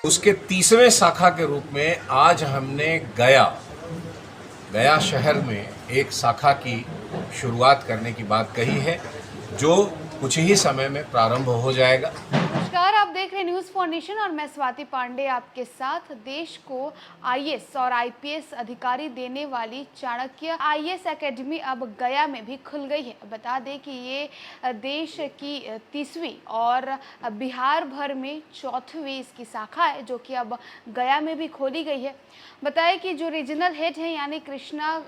उसके 30वें शाखा के रूप में आज हमने गया शहर में एक शाखा की शुरुआत करने की बात कही है, जो कुछ ही समय में प्रारंभ हो जाएगा। नमस्कार, आप देख रहे हैं न्यूज़ फॉर नेशन और मैं स्वाति पांडे आपके साथ। देश को आईएएस और आईपीएस अधिकारी देने वाली चाणक्य आईएएस एकेडमी अब गया में भी खुल गई है। बता दें कि ये देश की 30वीं और बिहार भर में 4वीं इसकी शाखा है, जो कि अब गया में भी खोली गई है। बताएं कि जो रीजनल हेड है यानी कृष्णा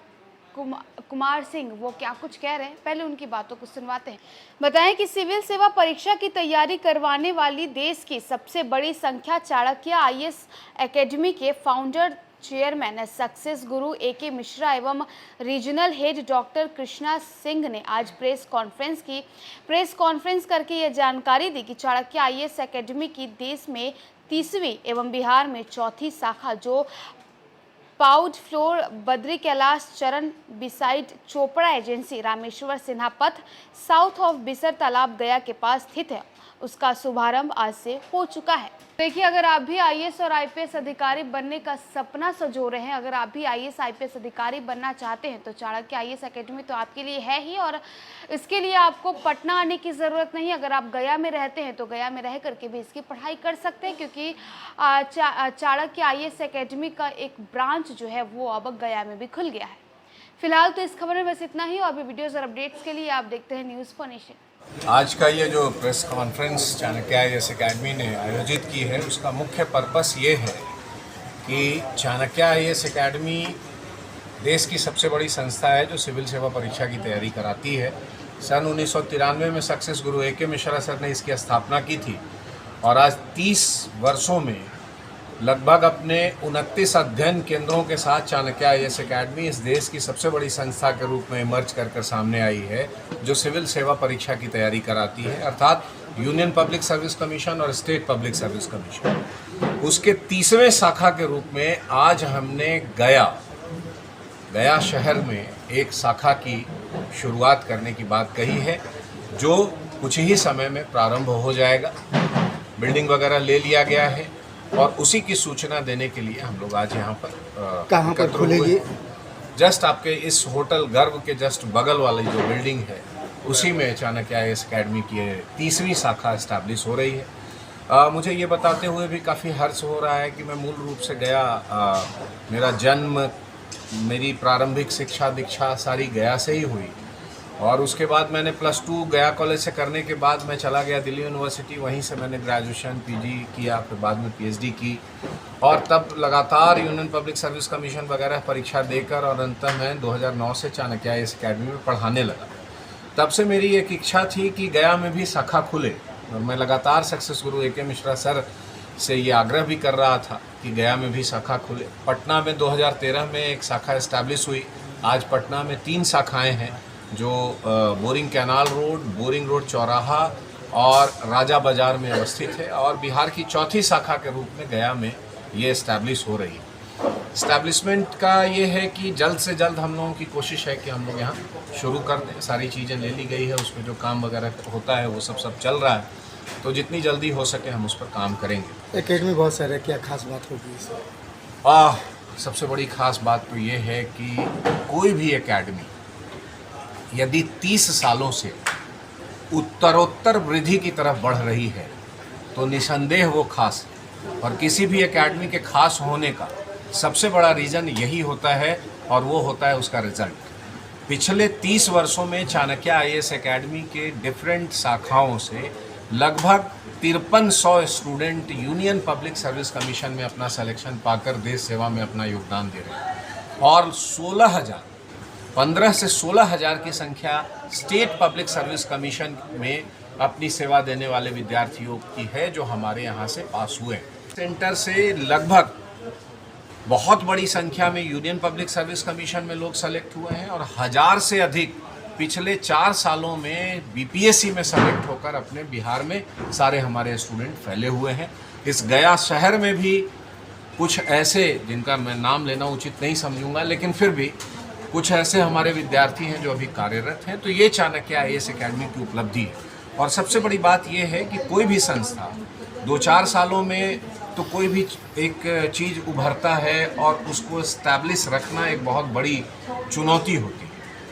कुमार सिंह, वो क्या कुछ कह रहे हैं, पहले उनकी बातों को सुनवाते हैं। बताएं कि सिविल सेवा परीक्षा की तैयारी करवाने वाली देश की सबसे बड़ी संख्या चाणक्य आईएएस एकेडमी के फाउंडर चेयरमैन सक्सेस गुरु एके मिश्रा एवं regional head doctor Krishna Singh ने आज प्रेस कॉन्फ्रेंस करके यह जानकारी दी कि चाणक्य आईएएस एकेडमी की देश में 30वीं एवं बिहार में 4थी शाखा, जो पाउड फ्लोर बद्री कैलाश चरण बिसाइड चोपड़ा एजेंसी रामेश्वर सिन्हा पथ साउथ ऑफ बिसर तालाब गया के पास स्थित है, उसका शुभारंभ आज से हो चुका है। देखिए, अगर आप भी आईएएस और आईपीएस अधिकारी बनने का सपना सजो रहे हैं, अगर आप भी आईएएस आईपीएस अधिकारी बनना चाहते हैं, तो चाणक्य आईएएस एकेडमी तो आपके लिए है ही। और इसके लिए आपको पटना आने की ज़रूरत नहीं। अगर आप गया में रहते हैं तो गया में रह करके भी इसकी पढ़ाई कर सकते हैं, क्योंकि चाणक्य आईएएस एकेडमी का एक ब्रांच जो है वो अब गया में भी खुल गया है। फिलहाल तो इस खबर में बस इतना ही, और भी वीडियोज़ और अपडेट्स के लिए आप देखते हैं न्यूज़ फॉर नेशन। आज का ये जो press conference Chanakya IAS academy ने आयोजित की है, उसका मुख्य पर्पस ये है कि चाणक्य आईएएस एकेडमी देश की सबसे बड़ी संस्था है जो सिविल सेवा परीक्षा की तैयारी कराती है। सन 1993 में सक्सेस गुरु एके मिश्रा सर ने इसकी स्थापना की थी, और आज 30 वर्षों में लगभग अपने 29 अध्ययन केंद्रों के साथ चाणक्य आईएएस एकेडमी इस देश की सबसे बड़ी संस्था के रूप में इमर्ज कर सामने आई है, जो सिविल सेवा परीक्षा की तैयारी कराती है, अर्थात यूनियन पब्लिक सर्विस कमीशन और स्टेट पब्लिक सर्विस कमीशन। उसके 30वें शाखा के रूप में आज हमने गया शहर में एक शाखा की शुरुआत करने की बात कही है, जो कुछ ही समय में प्रारंभ हो जाएगा। बिल्डिंग वगैरह ले लिया गया है, और उसी की सूचना देने के लिए हम लोग आज यहाँ पर कहाँ पर खुलेगी? जस्ट आपके इस होटल गर्व के जस्ट बगल वाली जो बिल्डिंग है, उसी में चाणक्य आईएएस एकेडमी की 30वीं शाखा इस्टेब्लिश हो रही है। मुझे ये बताते हुए भी काफ़ी हर्ष हो रहा है कि मैं मूल रूप से मेरा जन्म, मेरी प्रारंभिक शिक्षा दीक्षा सारी गया से ही हुई, और उसके बाद मैंने +2 गया कॉलेज से करने के बाद मैं चला गया दिल्ली यूनिवर्सिटी। वहीं से मैंने ग्रेजुएशन पीजी किया, फिर बाद में पीएचडी की, और तब लगातार यूनियन पब्लिक सर्विस कमीशन वगैरह परीक्षा देकर, और अंत में 2009 से चाणक्य आईएएस एकेडमी में पढ़ाने लगा। तब से मेरी एक इच्छा थी कि गया में भी शाखा खुले, और मैं लगातार सक्सेस गुरु एके मिश्रा सर से ये आग्रह भी कर रहा था कि गया में भी शाखा खुले। पटना में 2013 में एक शाखा इस्टेब्लिश हुई। आज पटना में 3 शाखाएँ हैं, जो boring canal road, boring road चौराहा और राजा बाज़ार में अवस्थित है, और बिहार की 4थी शाखा के रूप में गया में ये इस्टेब्लिश हो रही है। इस्टेब्लिशमेंट का ये है कि जल्द से जल्द हम लोगों की कोशिश है कि हम लोग यहाँ शुरू कर दें। सारी चीज़ें ले ली गई है, उसमें जो काम वगैरह होता है वो सब चल रहा है, तो जितनी जल्दी हो सके हम उस पर काम करेंगे। एकेडमी बहुत सारे, क्या खास बात होगी इसमें? सबसे बड़ी खास बात तो ये है कि कोई भी एकेडमी यदि 30 सालों से उत्तरोत्तर वृद्धि की तरफ बढ़ रही है, तो निसंदेह वो खास है। और किसी भी एकेडमी के खास होने का सबसे बड़ा रीज़न यही होता है, और वो होता है उसका रिजल्ट। पिछले 30 वर्षों में चाणक्य आईएएस एकेडमी के डिफरेंट शाखाओं से लगभग 5300 student union public service commission में अपना सिलेक्शन पाकर देश सेवा में अपना योगदान दे रहे हैं, और 15 से 16,000 की संख्या स्टेट पब्लिक सर्विस कमीशन में अपनी सेवा देने वाले विद्यार्थियों की है, जो हमारे यहाँ से पास हुए। सेंटर से लगभग बहुत बड़ी संख्या में यूनियन पब्लिक सर्विस कमीशन में लोग सेलेक्ट हुए हैं, और 1000 से अधिक पिछले 4 सालों में बीपीएससी में सेलेक्ट होकर अपने बिहार में सारे हमारे स्टूडेंट फैले हुए हैं। इस गया शहर में भी कुछ ऐसे, जिनका मैं नाम लेना उचित नहीं समझूंगा, लेकिन फिर भी कुछ ऐसे हमारे विद्यार्थी हैं जो अभी कार्यरत हैं। तो ये चाणक्य आईएएस एकेडमी की उपलब्धि है। और सबसे बड़ी बात यह है कि कोई भी संस्था 2-4 सालों में तो कोई भी एक चीज़ उभरता है और उसको इस्टेब्लिश रखना एक बहुत बड़ी चुनौती होती है।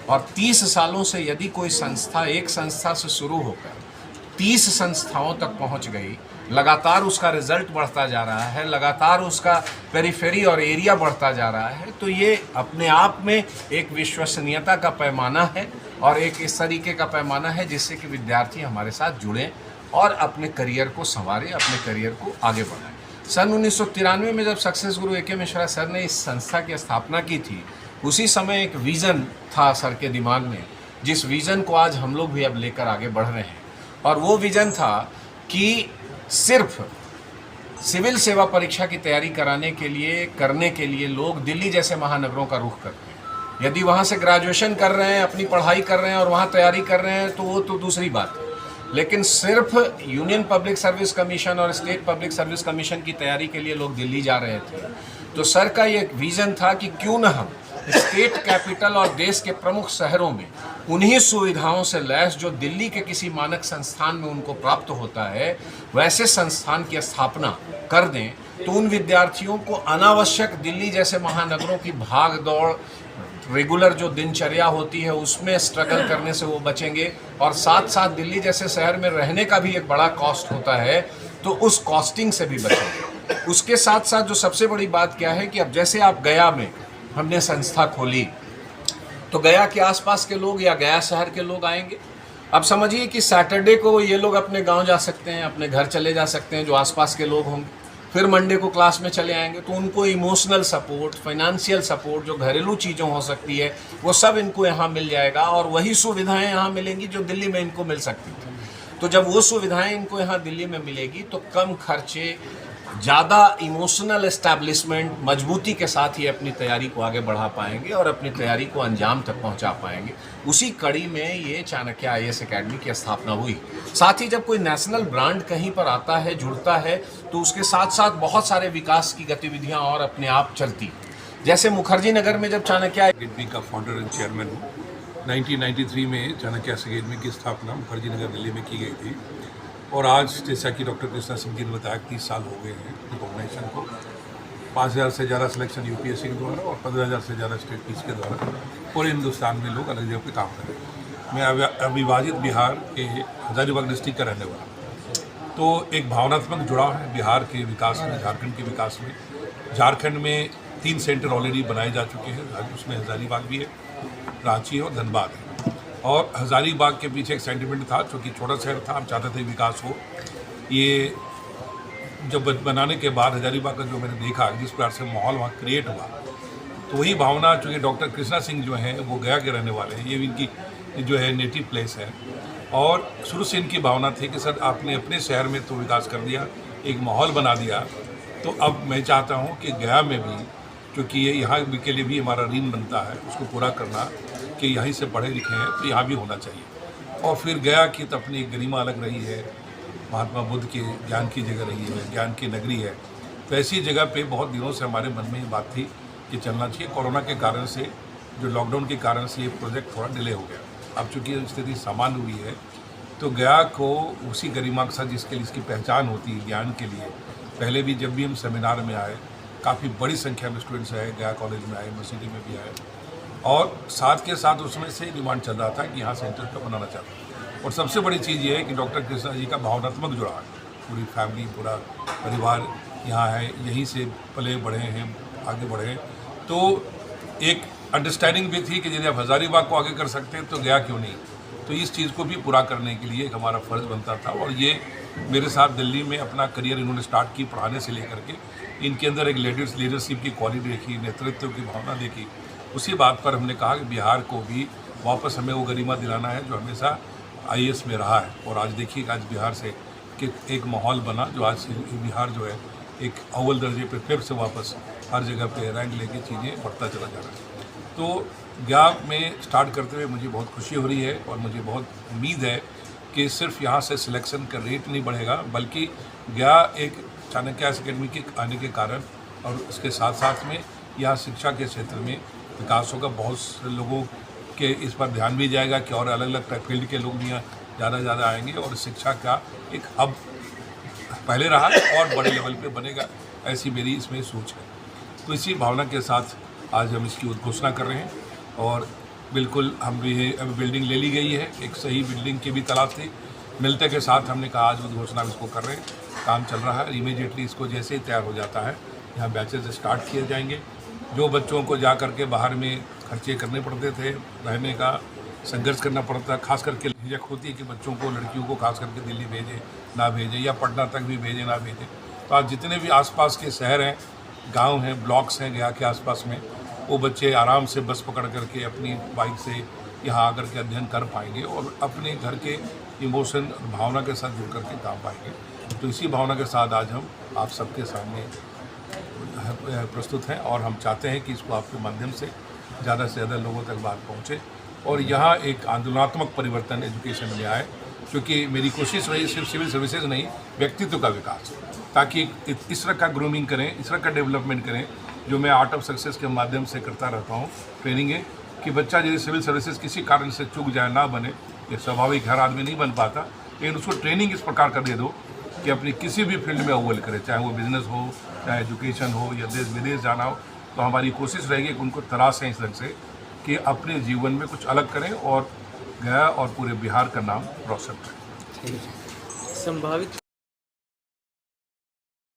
और 30 सालों से यदि कोई संस्था एक संस्था से शुरू होकर 30 संस्थाओं तक पहुंच गई, लगातार उसका रिजल्ट बढ़ता जा रहा है, लगातार उसका पेरिफेरी और एरिया बढ़ता जा रहा है, तो ये अपने आप में एक विश्वसनीयता का पैमाना है और एक इस तरीके का पैमाना है जिससे कि विद्यार्थी हमारे साथ जुड़ें और अपने करियर को संवारें, अपने करियर को आगे बढ़ाएं। सन 1993 में जब सक्सेस गुरु ए.के. मिश्रा सर ने इस संस्था की स्थापना की थी, उसी समय एक विज़न था सर के दिमाग में, जिस विज़न को आज हम लोग भी अब लेकर आगे बढ़ रहे हैं। और वो विज़न था कि सिर्फ सिविल सेवा परीक्षा की तैयारी करने के लिए लोग दिल्ली जैसे महानगरों का रुख करते हैं। यदि वहाँ से ग्रेजुएशन कर रहे हैं, अपनी पढ़ाई कर रहे हैं और वहाँ तैयारी कर रहे हैं तो वो तो दूसरी बात है, लेकिन सिर्फ यूनियन पब्लिक सर्विस कमीशन और स्टेट पब्लिक सर्विस कमीशन की तैयारी के लिए लोग दिल्ली जा रहे थे। तो सर का ये विज़न था कि क्यों न हम स्टेट कैपिटल और देश के प्रमुख शहरों में उन्हीं सुविधाओं से लैस जो दिल्ली के किसी मानक संस्थान में उनको प्राप्त होता है, वैसे संस्थान की स्थापना कर दें, तो उन विद्यार्थियों को अनावश्यक दिल्ली जैसे महानगरों की भाग दौड़, रेगुलर जो दिनचर्या होती है उसमें स्ट्रगल करने से वो बचेंगे। और साथ साथ दिल्ली जैसे शहर में रहने का भी एक बड़ा कॉस्ट होता है, तो उस कॉस्टिंग से भी बचेंगे। उसके साथ साथ जो सबसे बड़ी बात क्या है कि अब जैसे आप गया में हमने संस्था खोली, तो गया के आसपास के लोग या गया शहर के लोग आएंगे। अब समझिए कि सैटरडे को ये लोग अपने गांव जा सकते हैं, अपने घर चले जा सकते हैं जो आसपास के लोग होंगे, फिर मंडे को क्लास में चले आएंगे, तो उनको इमोशनल सपोर्ट, फाइनेंशियल सपोर्ट, जो घरेलू चीज़ों हो सकती है, वो सब इनको यहाँ मिल जाएगा और वही सुविधाएं यहाँ मिलेंगी जो दिल्ली में इनको मिल सकती थी। तो जब वो सुविधाएं इनको यहाँ दिल्ली में मिलेगी तो कम खर्चे, ज़्यादा इमोशनल एस्टैब्लिशमेंट, मजबूती के साथ ही अपनी तैयारी को आगे बढ़ा पाएंगे और अपनी तैयारी को अंजाम तक पहुंचा पाएंगे। उसी कड़ी में ये चाणक्य IAS एकेडमी की स्थापना हुई। साथ ही जब कोई नेशनल ब्रांड कहीं पर आता है, जुड़ता है, तो उसके साथ साथ बहुत सारे विकास की गतिविधियां और अपने आप चलती। जैसे मुखर्जी नगर में जब चाणक्य अकेडमी का फाउंडर एंड चेयरमैन हूँ। 1993 में चाणक्य अकेडमी की स्थापना मुखर्जी नगर दिल्ली में की गई थी और आज जैसा कि डॉक्टर कृष्णा सिंह जी ने बताया 30 साल हो गए हैं ऑर्गेनाइजेशन को। 5000 से ज़्यादा सिलेक्शन UPSC के द्वारा और 15,000 से ज़्यादा स्टेट पीस के द्वारा पूरे हिंदुस्तान में लोग अलग जगह पे काम कर रहे हैं। मैं अविभाजित बिहार के हजारीबाग डिस्ट्रिक्ट का रहने वाला हूँ, तो एक भावनात्मक जुड़ाव है बिहार के विकास में, झारखंड के विकास में। झारखंड में 3 सेंटर ऑलरेडी बनाए जा चुके हैं, उसमें हजारीबाग भी है, रांची है और धनबाद है। और हजारीबाग के पीछे एक सेंटिमेंट था, चूँकि छोटा शहर था, हम चाहते थे विकास हो। ये जब बनाने के बाद हजारीबाग का जो मैंने देखा जिस प्रकार से माहौल वहाँ क्रिएट हुआ, तो वही भावना, चूँकि डॉक्टर कृष्णा सिंह जो हैं वो गया के रहने वाले हैं, ये इनकी जो है नेटिव प्लेस है, और शुरू से इनकी भावना थी कि सर आपने अपने शहर में तो विकास कर दिया, एक माहौल बना दिया, तो अब मैं चाहता हूँ कि गया में भी, क्योंकि ये यहाँ के लिए भी हमारा ऋण बनता है, उसको पूरा करना कि यहीं से पढ़े लिखे हैं तो यहाँ भी होना चाहिए। और फिर गया की तो अपनी गरिमा अलग रही है, महात्मा बुद्ध के ज्ञान की जगह रही है, ज्ञान की नगरी है। तो ऐसी जगह पे बहुत दिनों से हमारे मन में ये बात थी कि चलना चाहिए। कोरोना के कारण से, जो लॉकडाउन के कारण से ये प्रोजेक्ट थोड़ा डिले हो गया। अब चूँकि स्थिति सामान्य हुई है, तो गया को उसी गरिमा के साथ जिसके लिए इसकी पहचान होती है ज्ञान के लिए, पहले भी जब भी हम सेमिनार में आए, काफ़ी बड़ी संख्या में स्टूडेंट्स आए, गया कॉलेज में आए, यूनिवर्सिटी में भी आए, और साथ के साथ उसमें से डिमांड चल रहा था कि यहाँ सेंटर का बनाना चाहता हूँ। और सबसे बड़ी चीज़ ये है कि डॉक्टर कृष्णा जी का भावनात्मक जुड़ाव है, पूरी फैमिली, पूरा परिवार यहाँ है, यहीं से पले बढ़े हैं, आगे बढ़े हैं। तो एक अंडरस्टैंडिंग भी थी कि यदि आप हजारीबाग को आगे कर सकते हैं तो गया क्यों नहीं। तो इस चीज़ को भी पूरा करने के लिए एक हमारा फ़र्ज़ बनता था। और ये मेरे साथ दिल्ली में अपना करियर इन्होंने स्टार्ट की, पढ़ाने से लेकर के इनके अंदर एक लीडरशिप की क्वालिटी देखी, नेतृत्व की भावना देखी। उसी बात पर हमने कहा कि बिहार को भी वापस हमें वो गरिमा दिलाना है जो हमेशा IAS में रहा है। और आज देखिए आज बिहार से कि एक माहौल बना जो आज बिहार जो है एक अव्वल दर्जे पे फिर से वापस हर जगह पे रैंक लेके चीज़ें बढ़ता चला जा रहा है। तो गया में स्टार्ट करते हुए मुझे बहुत खुशी हो रही है और मुझे बहुत उम्मीद है कि सिर्फ यहाँ से सिलेक्शन का रेट नहीं बढ़ेगा, बल्कि गया एक चाणक्य अकेडमी के आने के कारण और उसके साथ साथ में यहाँ शिक्षा के क्षेत्र में विकास होगा। बहुत से लोगों के इस पर ध्यान भी जाएगा कि और अलग अलग फील्ड के लोग भी यहाँ ज़्यादा आएंगे और शिक्षा का एक हब पहले रहा और बड़े लेवल पे बनेगा, ऐसी मेरी इसमें सोच है। तो इसी भावना के साथ आज हम इसकी उद्घोषणा कर रहे हैं और बिल्कुल हम भी अभी बिल्डिंग ले ली गई है, एक सही बिल्डिंग की भी तलाश थी, मिलते के साथ हमने कहा आज उद्घोषणा इसको कर रहे हैं, काम चल रहा है। इमीडिएटली इसको जैसे ही तैयार हो जाता है यहाँ बैचेज स्टार्ट किए जाएंगे। जो बच्चों को जा कर के बाहर में खर्चे करने पड़ते थे, रहने का संघर्ष करना पड़ता है, खास करके झिझक होती है कि बच्चों को, लड़कियों को खास करके दिल्ली भेजे ना भेजे या पटना तक भी भेजे ना भेजे। तो आज जितने भी आसपास के शहर हैं, गांव हैं, ब्लॉक्स हैं गया के आसपास में, वो बच्चे आराम से बस पकड़ करके अपनी बाइक से यहाँ आकर के अध्ययन कर पाएंगे और अपने घर के इमोशन भावना के साथ जुड़ करके काम पाएंगे। तो इसी भावना के साथ आज हम आप सबके सामने प्रस्तुत हैं और हम चाहते हैं कि इसको आपके माध्यम से ज़्यादा से ज़्यादा लोगों तक बात पहुँचे और यहाँ एक आंदोलनात्मक परिवर्तन एजुकेशन में आए, क्योंकि मेरी कोशिश रही सिर्फ सिविल सर्विसेज नहीं, व्यक्तित्व का विकास, ताकि इस तरह का ग्रूमिंग करें, इस तरह का डेवलपमेंट करें जो मैं आर्ट ऑफ सक्सेस के माध्यम से करता रहता हूँ ट्रेनिंग है, कि बच्चा यदि सिविल सर्विसेज किसी कारण से चूक जाए, ना बने, ये स्वाभाविक हर आदमी नहीं बन पाता, लेकिन उसको ट्रेनिंग इस प्रकार कर दे दो कि अपनी किसी भी फील्ड में अव्वल करे, चाहे वो बिजनेस हो, चाहे एजुकेशन हो या देश विदेश जाना हो। तो हमारी कोशिश रहेगी कि उनको तराशें इस ढंग से कि अपने जीवन में कुछ अलग करें और गया और पूरे बिहार का नाम रोशन करें। संभावित